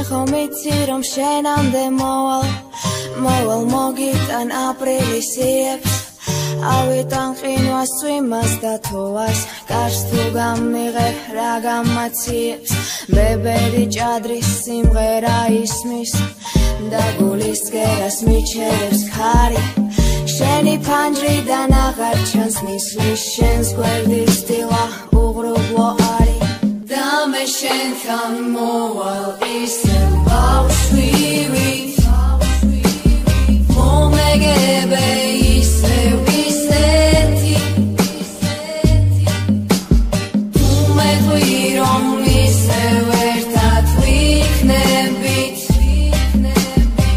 ხომ იცი რომ შენამდე მოვალ მოგიტან აპრილის იებს ავიტან ყინვას წვიმას და თოვას კარს თუ გამიღებ რა გამაციებს ბებერი ჭადრის სიმღერა ისმის და გულის გერას მიჩერებს ქარი შენი ფანჯრიდან აღარ ჩანს ნისლის შენს გვერდის დილა უღრუბლო არის და მე შენთან მოვალ ისევ ბავშვივით მომეგებე ისევ ისეთი თუ მეტყვი რომ ისევ ერთად ვიქნებით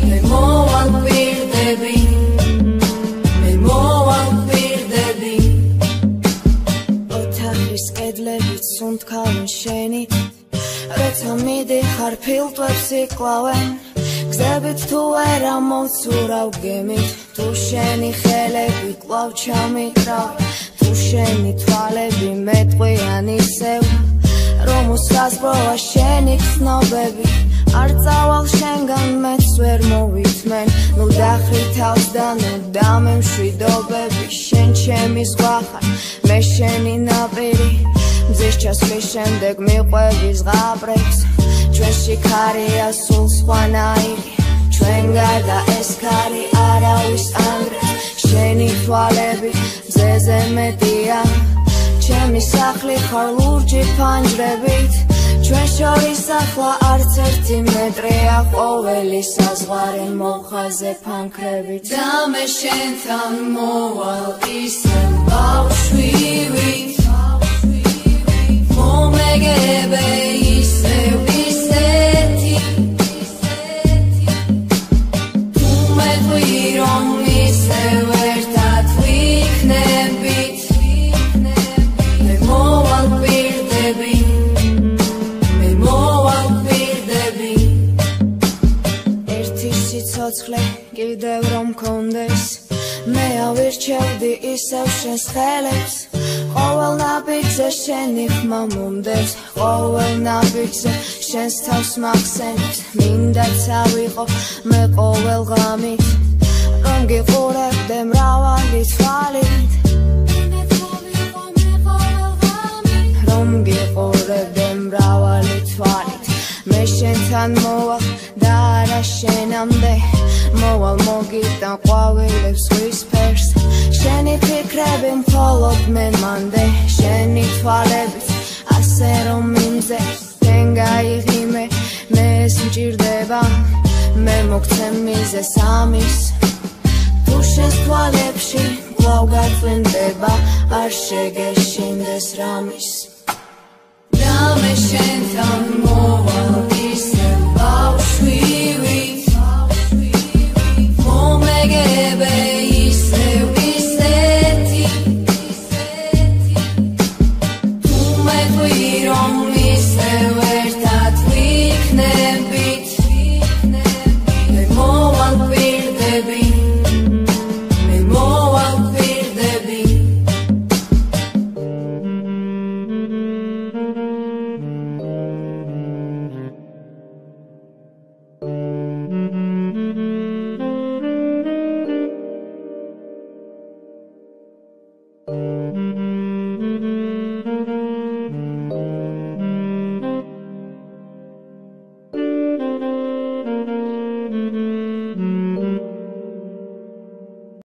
მე მოვალ გვირდები ოთახის კედლებით სუნთქავენ შენით როცა მიდიხარ ფილტვებს იკლავენ გზებით თუ ვერ ამოვცურავ გემით თუ შენი ხელები კვლავ ჩამიკრავ თუ შენი თვალები მეტყვიან ისევ რომ უსაზღვროა შენი ცნობები არ წავალ შენგან მეც ვერ მოვითმენ ნუ დახრი თავს და ნუ დამემშვიდობები შენ ჩემი ზღვა ხარ მე შენი ნაპირი მზის ჩასვლის შემდეგ მიყვები ზღაპრებს ჩვენში ქარია სულ სხვანაირი ჩვენ გარდა ეს ქარი არავის ანგრევს შენი თვალები მზეზე მეტია ჩემი სახლი ხარ ლურჯი ფანჯრებით ჩვენ შორის ახლა არც ერთი მეტრია ყოველი საზღვარი მოხაზე ფანქრებით და მე შენთან მოვალ ისევ ბავშვივით მომეგებე ისევ ისეთი თუ მეტყვი რომ ისევ ერთად ვიქნებით მე მოვალ გვირდები ცოცხლე კიდევ რომ მქონდეს მე ავირჩევდი ისევ შენს ხელებს ყოველ ნაბიჯზე შენი ხმა მომდევს ყოველ ნაბიჯზე შენს თავს მახსენებს მინდა წავიყო მე ყოველ ღამით რომ გიყურებდე მრავალი თვალით რომ გიყურებდე მრავალი თვალით მე შენთან მოვალ და არა შენამდე მოვალ მოგიტან ყვავილებს ზღვის ფერს შენი ფიქრები მხოლოდ მე მანდე შენი თვალებით ასე რომ მიმზეს შენ გაიღიმე მე ეს მჭირდება მე მოგცე მიზეს ამის თუ შენს თვალებში კვლავ გაწვიმდება არ შეგეშინდეს რამის და მე შენთან მოვალ